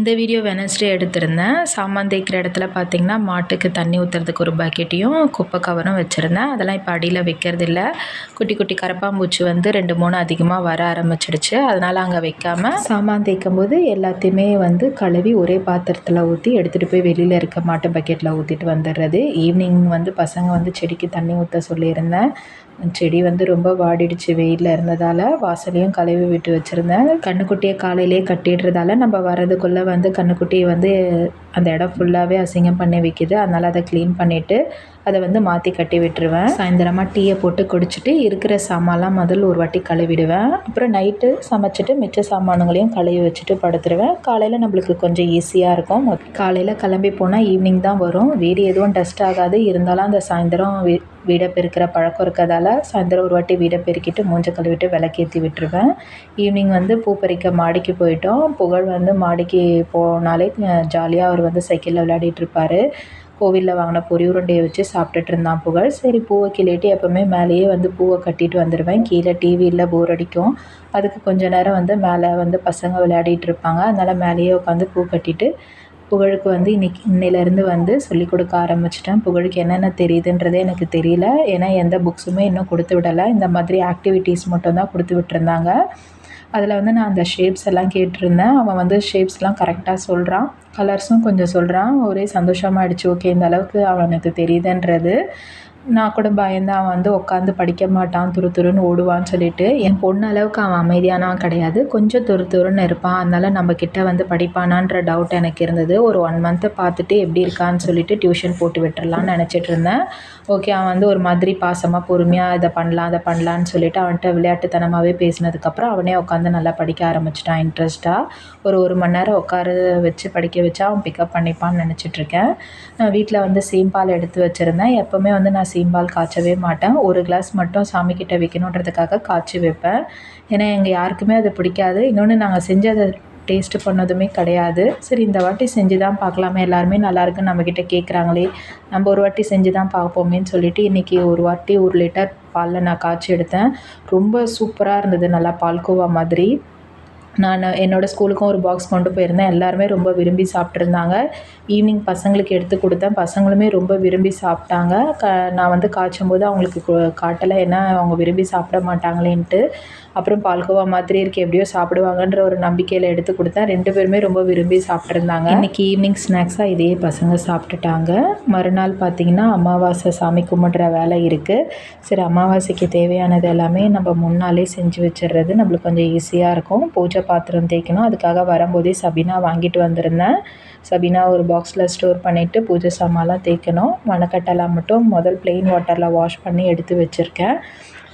இந்த video Wednesday எடுத்திருந்தேன். சாமான் தேய்க்கிற இடத்துல பார்த்திங்கன்னா மாட்டுக்கு தண்ணி ஊற்றுறதுக்கு ஒரு பக்கெட்டையும் குப்பை கவரும் வச்சுருந்தேன். அதெல்லாம் இப்போ அடியில் வைக்கிறதில்ல. குட்டி குட்டி கரப்பாம்பூச்சி வந்து 2-3 அதிகமாக வர ஆரம்பிச்சிடுச்சு. அதனால் அங்கே வைக்காமல் சாமான் தேய்க்கும் போது எல்லாத்தையுமே வந்து கழுவி ஒரே பாத்திரத்தில் ஊற்றி எடுத்துகிட்டு போய் வெளியில் இருக்க மாட்டு பக்கெட்டில் ஊற்றிட்டு வந்துடுறது. ஈவினிங் வந்து பசங்க வந்து செடிக்கு தண்ணி ஊற்ற சொல்லியிருந்தேன். செடி வந்து ரொம்ப வாடிடுச்சு வெயிலில் இருந்ததால். வாசலையும் கழுவி விட்டு வச்சுருந்தேன். கன்றுக்குட்டியை காலையிலே கட்டிடுறதால நம்ம வரதுக்குள்ளே வந்து கன்றுக்குட்டியை வந்து அந்த இடம் ஃபுல்லாகவே அசிங்கம் பண்ணி வைக்கிது. அதனால் அதை க்ளீன் பண்ணிவிட்டு அதை வந்து மாற்றி கட்டி விட்டுருவேன். சாயந்தரமாக டீயை போட்டு குடிச்சிட்டு இருக்கிற சாமான்லாம் முதல்ல ஒரு வாட்டி கழுவிடுவேன். அப்புறம் நைட்டு சமைச்சிட்டு மிச்ச சாமானுங்களையும் கழுவி வச்சுட்டு படுத்துருவேன். காலையில் நம்மளுக்கு கொஞ்சம் ஈஸியாக இருக்கும். காலையில் கிளம்பி போனால் ஈவினிங் தான் வரும். வீடு எதுவும் டஸ்ட் ஆகாது. இருந்தாலும் அந்த சாயந்தரம் வீடை பெருக்கிற பழக்கம் இருக்கிறதால சாயந்தரம் ஒரு வாட்டி வீடை பெருக்கிட்டு மூஞ்சை கழுவிட்டு விளக்கேற்றி விட்டுருவேன். ஈவினிங் வந்து பூ பறிக்க மாடிக்கு போயிட்டோம். புகழ் வந்து மாடிக்கு போனாலே ஜாலியாக அவர் வந்து சைக்கிளில் விளையாடிட்டு இருப்பார். கோவிலில் வாங்கின பொரி உருண்டையை வச்சு சாப்பிட்டுட்டு இருந்தான் புகழ். சரி பூவை கிள்ளிட்டு எப்போவுமே மேலேயே வந்து பூவை கட்டிட்டு வந்துடுவேன். கீழே டிவியில் போர் அடிக்கும். அதுக்கு கொஞ்ச நேரம் வந்து மேலே வந்து பசங்க விளையாடிட்டு இருப்பாங்க. அதனால் மேலேயே உட்காந்து பூ கட்டிட்டு புகழுக்கு வந்து இன்னையிலேருந்து வந்து சொல்லிக் கொடுக்க ஆரம்பிச்சிட்டேன். புகழுக்கு என்னென்ன தெரியுதுன்றதே எனக்கு தெரியல. ஏன்னா எந்த புக்ஸுமே இன்னும் கொடுத்து விடலை. இந்த மாதிரி ஆக்டிவிட்டீஸ் மட்டும்தான் கொடுத்து விட்டுருந்தாங்க. அதில் வந்து நான் அந்த ஷேப்ஸ் எல்லாம் கேட்டிருந்தேன். அவன் வந்து ஷேப்ஸ்லாம் கரெக்டாக சொல்கிறான். கலர்ஸும் கொஞ்சம் சொல்கிறான். ஒரே சந்தோஷமாகிடுச்சு. ஓகே, இந்த அளவுக்கு அவனுக்கு தெரியுதுன்றது. நான் கூட பயந்தேன் அவன் வந்து உட்காந்து படிக்க மாட்டான், துருன்னு ஓடுவான்னு சொல்லிட்டு. என் பொண்ணு அளவுக்கு அவன் அமைதியானவன் கிடையாது. கொஞ்சம் துருன்னு இருப்பான். அதனால் நம்மக்கிட்ட வந்து படிப்பானான்ற டவுட் எனக்கு இருந்தது. ஒரு 1 மந்த்து பார்த்துட்டு எப்படி இருக்கான்னு சொல்லிட்டு டியூஷன் போட்டு விட்டுறலான்னு நினச்சிட்டு இருந்தேன். ஓகே, அவன் வந்து ஒரு மாதிரி பாசமாக பொறுமையாக இதை பண்ணலாம் அதை பண்ணலான்னு சொல்லிட்டு அவன்கிட்ட விளையாட்டுத்தனமாகவே பேசினதுக்கப்புறம் அவனே உட்காந்து நல்லா படிக்க ஆரம்பிச்சிட்டான் இன்ட்ரெஸ்ட்டாக. ஒரு மணி நேரம் உட்கார வச்சு படிக்க வச்சா அவன் பிக்கப் பண்ணிப்பான்னு நினச்சிட்ருக்கேன். நான் வீட்டில் வந்து சீம்பால் எடுத்து வச்சுருந்தேன். எப்போவுமே வந்து நான் சீம்பால் காய்ச்சவே மாட்டேன். ஒரு கிளாஸ் மட்டும் சாமிக்கிட்ட வைக்கணுன்றதுக்காக காய்ச்சி வைப்பேன். ஏன்னா எங்கள் யாருக்குமே அது பிடிக்காது. இன்னொன்று நாங்கள் செஞ்சதை டேஸ்ட்டு பண்ணதுமே கிடையாது. சரி, இந்த வாட்டி செஞ்சு தான் பார்க்கலாமே, எல்லாருமே நல்லாயிருக்குன்னு நம்மக்கிட்ட கேட்குறாங்களே, நம்ம ஒரு வாட்டி செஞ்சு தான் பார்ப்போமேன்னு சொல்லிவிட்டு இன்றைக்கி ஒரு வாட்டி 1 லிட்டர் பாலில் நான் காய்ச்சி எடுத்தேன். ரொம்ப சூப்பராக இருந்தது. நல்லா பால்கோவா மாதிரி. நான் என்னோடய ஸ்கூலுக்கும் ஒரு பாக்ஸ் கொண்டு போயிருந்தேன். எல்லாருமே ரொம்ப விரும்பி சாப்பிட்ருந்தாங்க. ஈவினிங் பசங்களுக்கு எடுத்து கொடுத்தேன். பசங்களுமே ரொம்ப விரும்பி சாப்பிட்டாங்க. நான் வந்து காய்ச்சும் போது அவங்களுக்கு காட்டலை, ஏன்னா அவங்க விரும்பி சாப்பிட மாட்டாங்களேன்ட்டு. அப்புறம் பால்கோவா மாதிரி இருக்குது, எப்படியோ சாப்பிடுவாங்கன்ற ஒரு நம்பிக்கையில் எடுத்து கொடுத்தேன். 2 பேருமே ரொம்ப விரும்பி சாப்பிட்ருந்தாங்க. இன்றைக்கி ஈவினிங் ஸ்நாக்ஸாக இதே பசங்க சாப்பிட்டுட்டாங்க. மறுநாள் பார்த்திங்கன்னா அமாவாசை சாமி கும்பிட்ற வேலை இருக்குது. சரி, அமாவாசைக்கு தேவையானது எல்லாமே நம்ம முன்னாலே செஞ்சு வச்சிடுறது நம்மளுக்கு கொஞ்சம் ஈஸியாக இருக்கும். பூஜை பாத்திரம் தேய்க்கணும். அதுக்காக வரும்போதே சபீனா வாங்கிட்டு வந்திருந்தேன். சபீனா ஒரு பாக்ஸில் ஸ்டோர் பண்ணிவிட்டு பூஜை சாமான்லாம் தேய்க்கணும். மணக்கட்டெல்லாம் மட்டும் முதல் ப்ளெயின் வாட்டரில் வாஷ் பண்ணி எடுத்து வச்சுருக்கேன்.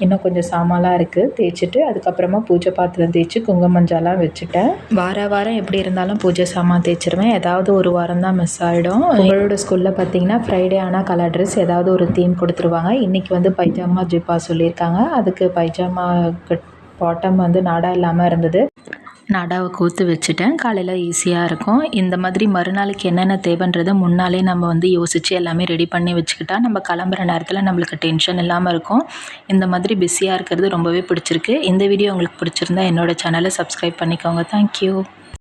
இன்னும் கொஞ்சம் சாமான்லாம் இருக்குது, தேய்ச்சிட்டு அதுக்கப்புறமா பூஜை பாத்திரம் தேய்ச்சி குங்குமஞ்சாலாம் வச்சுட்டேன். வாரம் எப்படி இருந்தாலும் பூஜை சாமான் தேய்ச்சிருவேன். ஏதாவது ஒரு வாரம் தான் மிஸ் ஆகிடும். உங்களோட ஸ்கூலில் பார்த்தீங்கன்னா ஃப்ரைடே ஆனால் கலர் ட்ரெஸ் ஏதாவது ஒரு தீம் கொடுத்துருவாங்க. இன்றைக்கி வந்து பைஜாமா ஜிப்பா சொல்லியிருக்காங்க. அதுக்கு பைஜாமா பாட்டம் வந்து நாடா இல்லாமல் இருந்தது. நாடாவை கோத்து வச்சுட்டேன். காலையில் ஈஸியாக இருக்கும். இந்த மாதிரி மறுநாளைக்கு என்னென்ன தேவைன்றதை முன்னாலே நம்ம வந்து யோசித்து எல்லாமே ரெடி பண்ணி வச்சுக்கிட்டா நம்ம கிளம்புற நேரத்தில் நம்மளுக்கு டென்ஷன் இல்லாமல் இருக்கும். இந்த மாதிரி பிஸியாக இருக்கிறது ரொம்பவே பிடிச்சிருக்கு. இந்த வீடியோ உங்களுக்கு பிடிச்சிருந்தா என்னோடய சேனலை சப்ஸ்கிரைப் பண்ணிக்கோங்க. தேங்க்யூ.